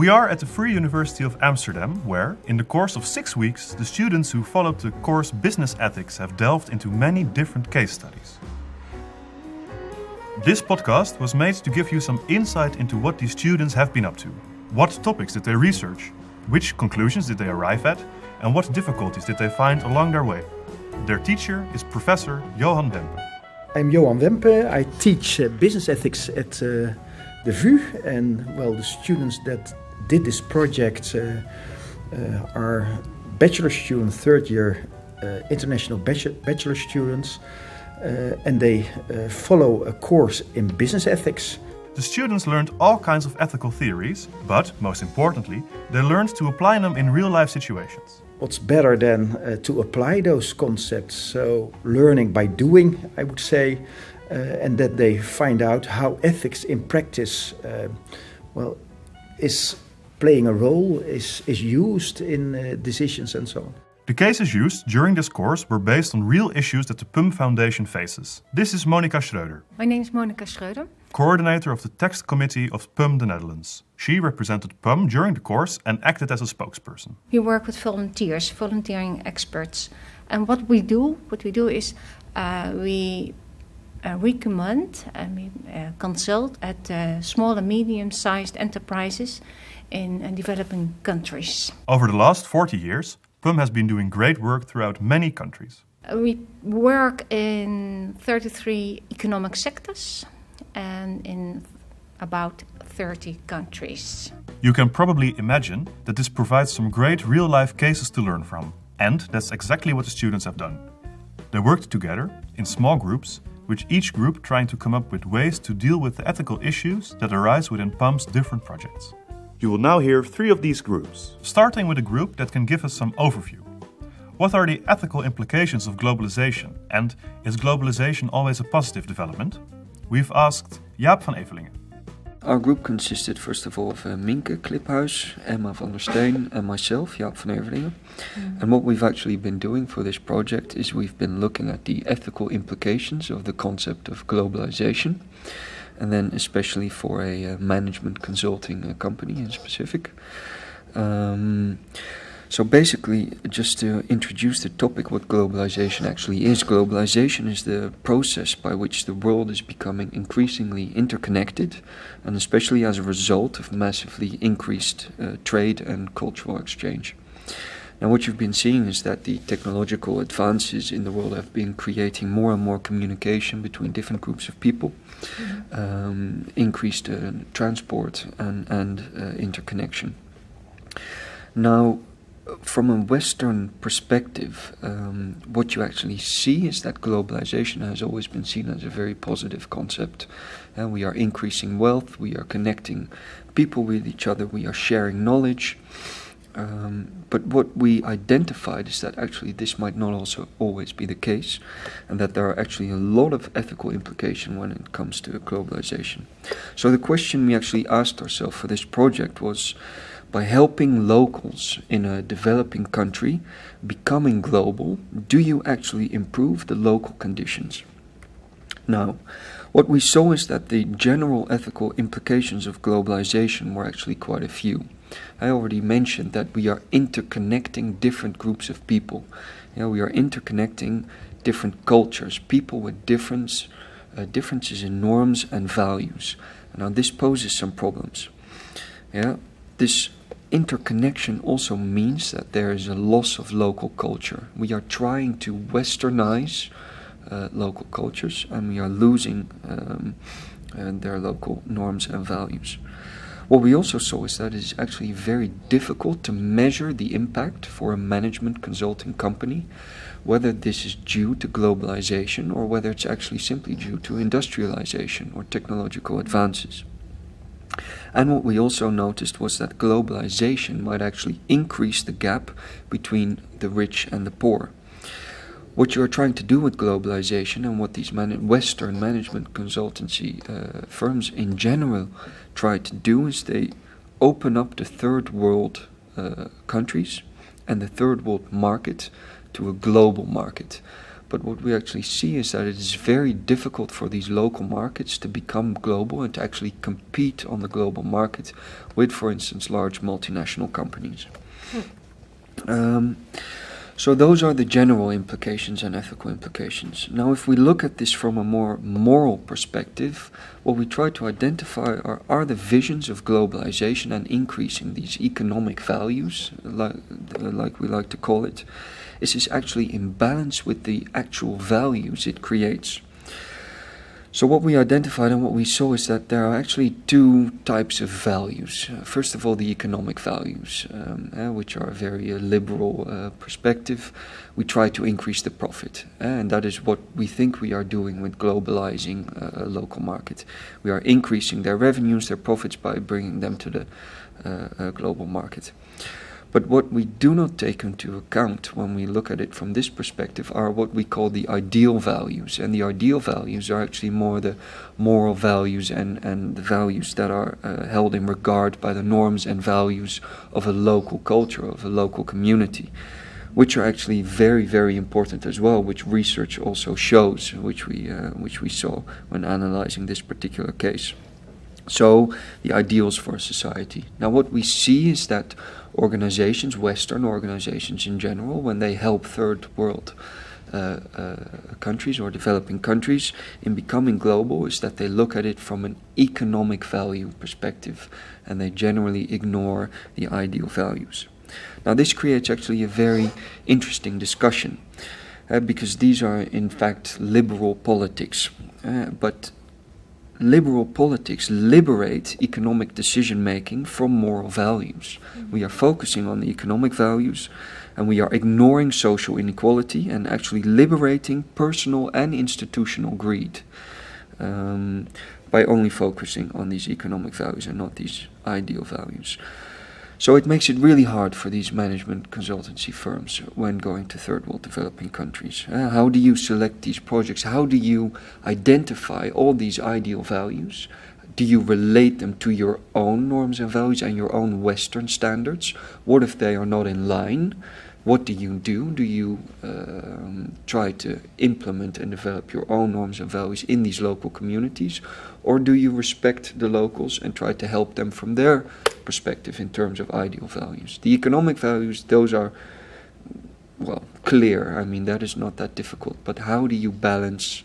We are at the Free University of Amsterdam, where, in the course of 6 weeks, the students who followed the course Business Ethics have delved into many different case studies. This podcast was made to give you some insight into what these students have been up to. What topics did they research? Which conclusions did they arrive at? And what difficulties did they find along their way? Their teacher is Professor Johan Wempe. I'm Johan Wempe. I teach business ethics at the VU, and the students that did this project are bachelor students, third year international bachelor students, and they follow a course in business ethics. The students learned all kinds of ethical theories, but most importantly, they learned to apply them in real-life situations. What's better than to apply those concepts? So learning by doing, I would say, and that they find out how ethics in practice is playing a role, is used in decisions and so on. The cases used during this course were based on real issues that the PUM Foundation faces. This is Monica Schreuder. My name is Monica Schreuder. Coordinator of the Text Committee of PUM the Netherlands. She represented PUM during the course and acted as a spokesperson. We work with volunteers, volunteering experts. And what we do is we recommend and we consult at small and medium-sized enterprises in developing countries. Over the last 40 years, PUM has been doing great work throughout many countries. We work in 33 economic sectors and in about 30 countries. You can probably imagine that this provides some great real-life cases to learn from. And that's exactly what the students have done. They worked together in small groups, with each group trying to come up with ways to deal with the ethical issues that arise within PUM's different projects. You will now hear 3 of these groups, starting with a group that can give us some overview. What are the ethical implications of globalization, and is globalization always a positive development? We've asked Jaap van Evelingen. Our group consisted first of all of Minke Kliphuis, Emma van der Steen and myself, Jaap van Evelingen. And what we've actually been doing for this project is we've been looking at the ethical implications of the concept of globalization, and then especially for a management consulting company in specific. So basically, just to introduce the topic, what globalization actually is. Globalization is the process by which the world is becoming increasingly interconnected, and especially as a result of massively increased trade and cultural exchange. Now what you've been seeing is that the technological advances in the world have been creating more and more communication between different groups of people, increased transport and interconnection. Now, from a Western perspective, what you actually see is that globalization has always been seen as a very positive concept. We are increasing wealth, we are connecting people with each other, we are sharing knowledge. But what we identified is that actually this might not also always be the case, and that there are actually a lot of ethical implications when it comes to globalization. So the question we actually asked ourselves for this project was, by helping locals in a developing country becoming global, do you actually improve the local conditions? Now, what we saw is that the general ethical implications of globalization were actually quite a few. I already mentioned that we are interconnecting different groups of people. We are interconnecting different cultures, people with differences in norms and values. Now this poses some problems. This interconnection also means that there is a loss of local culture. We are trying to westernize local cultures, and we are losing their local norms and values. What we also saw is that it is actually very difficult to measure the impact for a management consulting company, whether this is due to globalization or whether it's actually simply due to industrialization or technological advances. And what we also noticed was that globalization might actually increase the gap between the rich and the poor. What you are trying to do with globalization, and what these Western management consultancy firms in general try to do, is they open up the third world countries and the third world market to a global market. but what we actually see is that it is very difficult for these local markets to become global and to actually compete on the global market with, for instance, large multinational companies. So those are the general implications and ethical implications. Now, if we look at this from a more moral perspective, what we try to identify are the visions of globalization and increasing these economic values, like we like to call it, is actually in balance with the actual values it creates. So what we identified and what we saw is that there are actually two types of values. First of all, the economic values, which are a very liberal perspective. We try to increase the profit, and that is what we think we are doing with globalizing a local market. We are increasing their revenues, their profits, by bringing them to the global market. But what we do not take into account when we look at it from this perspective are what we call the ideal values. And the ideal values are actually more the moral values and the values that are held in regard by the norms and values of a local culture, of a local community, which are actually very, very important as well, which research also shows, which we saw when analyzing this particular case. So, the ideals for a society. Now, what we see is that organizations, Western organizations in general, when they help third world countries or developing countries in becoming global, is that they look at it from an economic value perspective, and they generally ignore the ideal values. Now, this creates actually a very interesting discussion, because these are in fact liberal politics, but liberal politics liberate economic decision-making from moral values. We are focusing on the economic values, and we are ignoring social inequality and actually liberating personal and institutional greed by only focusing on these economic values and not these ideal values. So it makes it really hard for these management consultancy firms when going to third world developing countries. How do you select these projects? How do you identify all these ideal values? Do you relate them to your own norms and values and your own Western standards? What if they are not in line? What do you do? Do you try to implement and develop your own norms and values in these local communities? Or do you respect the locals and try to help them from their perspective in terms of ideal values? The economic values, those are, well, clear. I mean, that is not that difficult. But how do you balance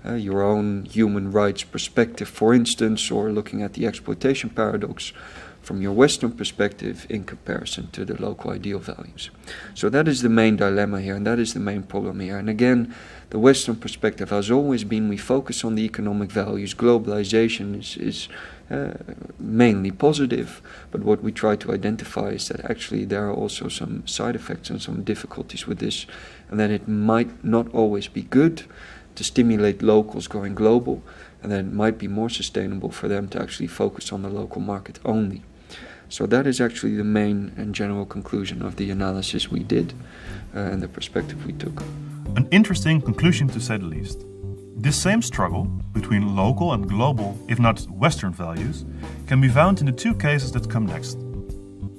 your own human rights perspective, for instance, or looking at the exploitation paradox from your Western perspective in comparison to the local ideal values? So that is the main dilemma here, and that is the main problem here. And again, the Western perspective has always been, we focus on the economic values. Globalization is mainly positive, but what we try to identify is that actually there are also some side effects and some difficulties with this, and that it might not always be good to stimulate locals going global, and then it might be more sustainable for them to actually focus on the local market only. So that is actually the main and general conclusion of the analysis we did and the perspective we took. An interesting conclusion, to say the least. This same struggle between local and global, if not Western values, can be found in the two cases that come next.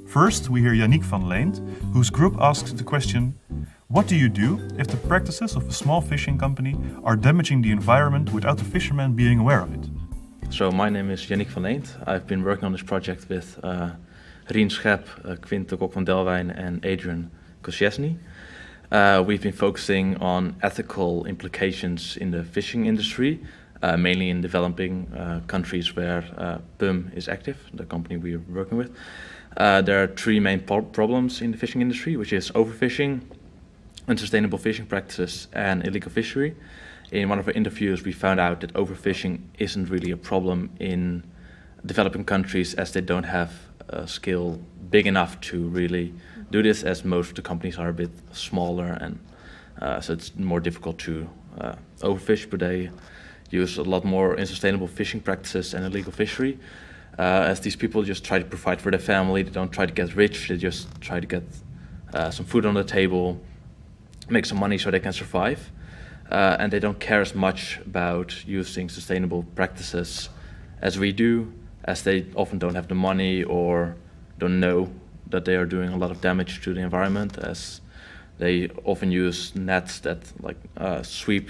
First, we hear Yannick van Leent, whose group asks the question, what do you do if the practices of a small fishing company are damaging the environment without the fishermen being aware of it? So my name is Yannick van Leent. I've been working on this project with Rien Schep, Quint de Kok van Delwijn and Adrian Koscielny. We've been focusing on ethical implications in the fishing industry, mainly in developing countries where PUM is active, the company we are working with. There are three main problems in the fishing industry, which is overfishing, unsustainable fishing practices, and illegal fishery. In one of our interviews, we found out that overfishing isn't really a problem in developing countries, as they don't have a skill big enough to really do this, as most of the companies are a bit smaller, and so it's more difficult to overfish, but they use a lot more unsustainable fishing practices and illegal fishery. As these people just try to provide for their family, they don't try to get rich, they just try to get some food on the table, make some money so they can survive. And they don't care as much about using sustainable practices as we do, as they often don't have the money or don't know that they are doing a lot of damage to the environment, as They often use nets that sweep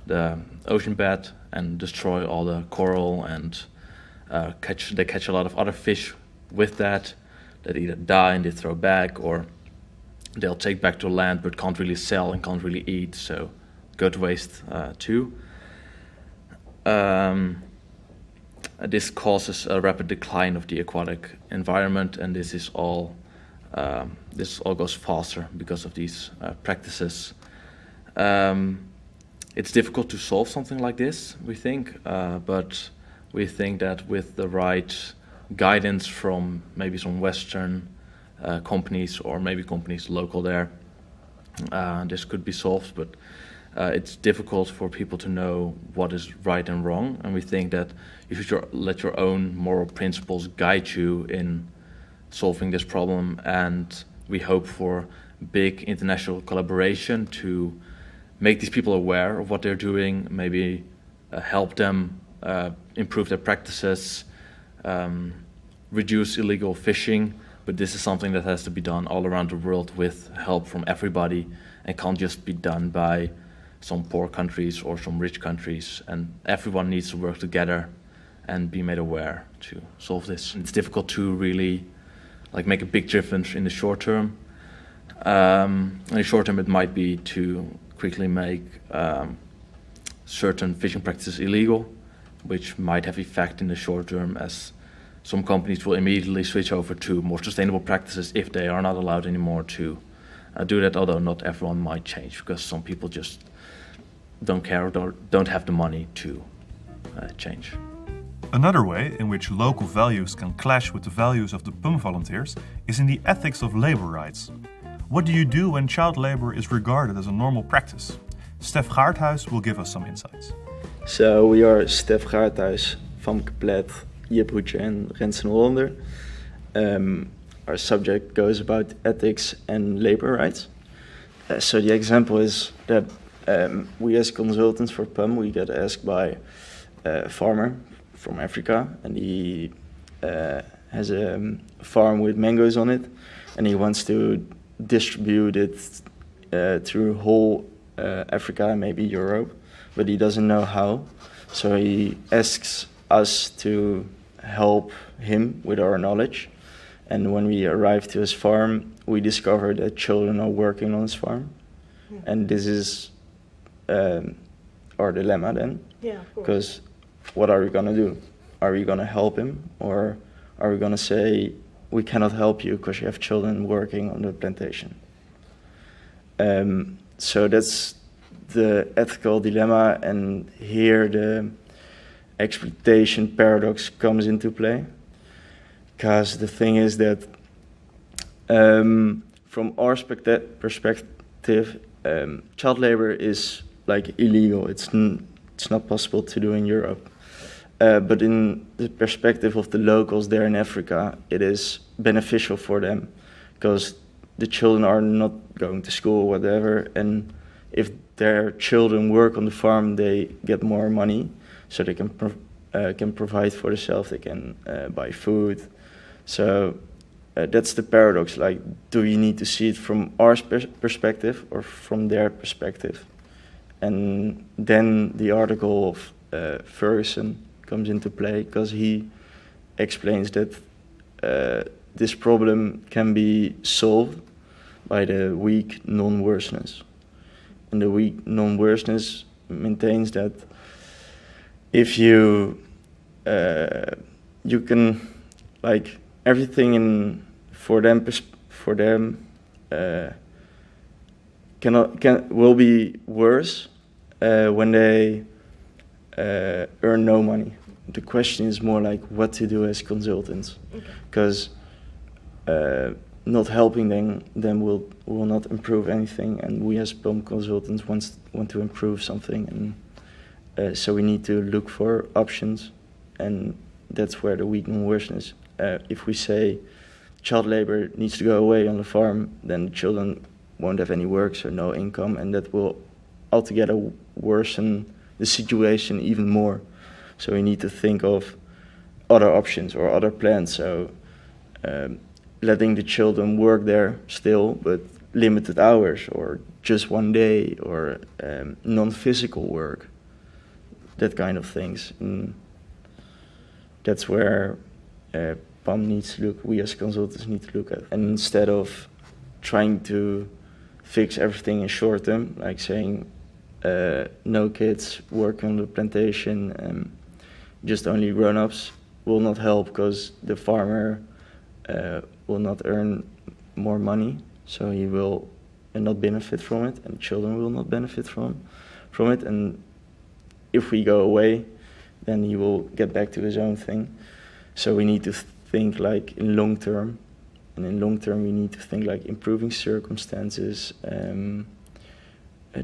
the ocean bed and destroy all the coral, and they catch a lot of other fish with that either die and they throw back, or they'll take back to land but can't really sell and can't really eat, so go to waste too. This causes a rapid decline of the aquatic environment, and this all goes faster because of these practices. It's difficult to solve something like this, we think, but we think that with the right guidance from maybe some Western companies, or maybe companies local there, this could be solved, but it's difficult for people to know what is right and wrong, and we think that you should let your own moral principles guide you in solving this problem, and we hope for big international collaboration to make these people aware of what they're doing, maybe help them improve their practices, reduce illegal fishing, but this is something that has to be done all around the world with help from everybody, and can't just be done by some poor countries or some rich countries, and everyone needs to work together and be made aware to solve this. It's difficult to really make a big difference in the short term. In the short term it might be to quickly make certain fishing practices illegal, which might have effect in the short term, as some companies will immediately switch over to more sustainable practices if they are not allowed anymore to do that, although not everyone might change, because some people just don't care or don't have the money to change. Another way in which local values can clash with the values of the PUM volunteers is in the ethics of labor rights. What do you do when child labor is regarded as a normal practice? Stef Gaarthuis will give us some insights. So we are Stef Gaarthuis, Famke Plet, Jip Hoetje and Rensen Hollander. Our subject goes about ethics and labor rights. So the example is that we as consultants for PUM, we get asked by a farmer from Africa, and he has a farm with mangoes on it, and he wants to distribute it through whole Africa, maybe Europe, but he doesn't know how. So he asks us to help him with our knowledge. And when we arrived to his farm, we discovered that children are working on his farm. And this is our dilemma then. Yeah, of course. Because what are we going to do? Are we going to help him? Or are we going to say, we cannot help you because you have children working on the plantation? So that's the ethical dilemma, and here the exploitation paradox comes into play. Because the thing is that from our perspective, child labor is illegal. It's not possible to do in Europe. But in the perspective of the locals there in Africa, it is beneficial for them, because the children are not going to school or whatever, and if their children work on the farm, they get more money, so they can provide for themselves. They can buy food. So that's the paradox. Do you need to see it from our perspective or from their perspective? And then the article of Ferguson comes into play, because he explains that this problem can be solved by the weak non-worseness. And the weak non-worseness maintains that if you can everything for them will be worse when they earn no money. The question is more what to do as consultants, because not helping them will not improve anything, and we as PUM consultants want to improve something, and so we need to look for options, and that's where the weak non-worseness. If we say child labor needs to go away on the farm, then the children won't have any work, so no income, and that will altogether worsen the situation even more. So we need to think of other options or other plans. So letting the children work there still, but limited hours or just one day or non-physical work, that kind of things. And that's where PAM needs to look, we as consultants need to look at. And instead of trying to fix everything in short term, like saying no kids work on the plantation, just only grown-ups, will not help because the farmer will not earn more money, so he will not benefit from it, and children will not benefit from it. And if we go away, then he will get back to his own thing. So we need to think like in long term, and in long term we need to think like improving circumstances,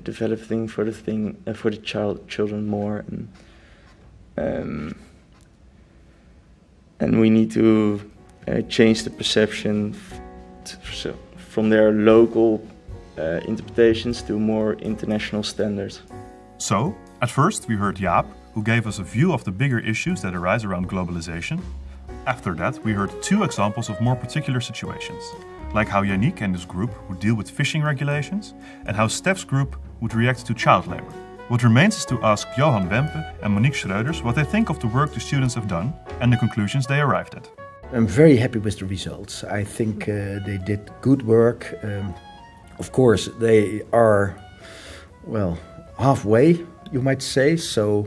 developing for the children more, and we need to change the perception from their local interpretations to more international standards. So, at first we heard Jaap, who gave us a view of the bigger issues that arise around globalization. After that, we heard 2 examples of more particular situations, like how Yannick and his group would deal with fishing regulations, and how Steph's group would react to child labor. What remains is to ask Johan Wempe and Monica Schreuder what they think of the work the students have done and the conclusions they arrived at. I'm very happy with the results. I think they did good work. Of course, they are, well, halfway, you might say. So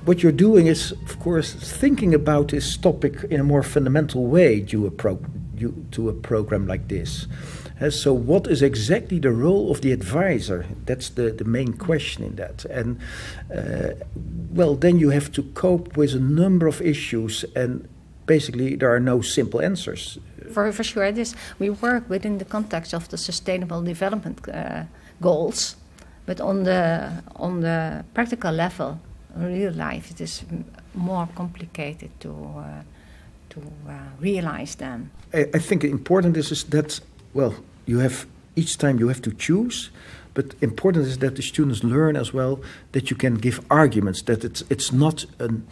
what you're doing is, of course, thinking about this topic in a more fundamental way to a program like this. So what is exactly the role of the advisor? That's the main question in that. And, well, then you have to cope with a number of issues, and basically there are no simple answers. For sure, we work within the context of the Sustainable Development Goals, but on the practical level, real life, it is more complicated to realize them. I think important is that, well, each time you have to choose, but important is that the students learn as well that you can give arguments, that it's not an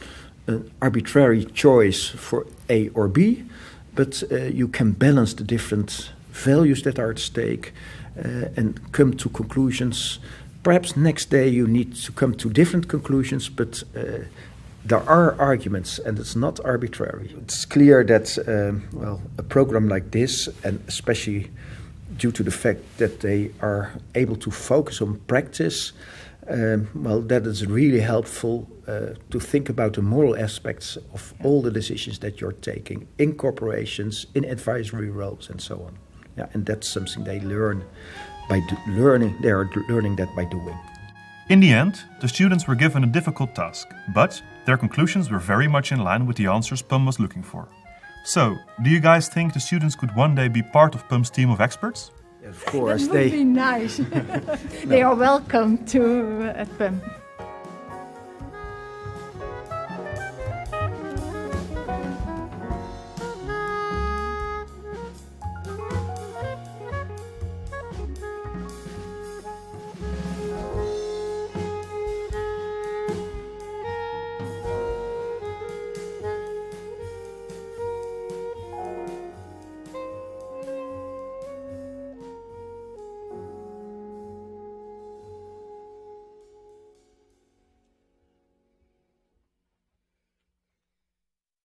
arbitrary choice for A or B, but you can balance the different values that are at stake and come to conclusions. Perhaps next day you need to come to different conclusions, but there are arguments and it's not arbitrary. It's clear that, well, a program like this, and especially due to the fact that they are able to focus on practice, well, that is really helpful to think about the moral aspects of all the decisions that you're taking in corporations, in advisory roles, and so on. Yeah, and that's something they learn by learning. They are learning that by doing. In the end, the students were given a difficult task, but their conclusions were very much in line with the answers PUM was looking for. So, do you guys think the students could one day be part of PUM's team of experts? Of course, that would be nice. They are welcome to at PUM.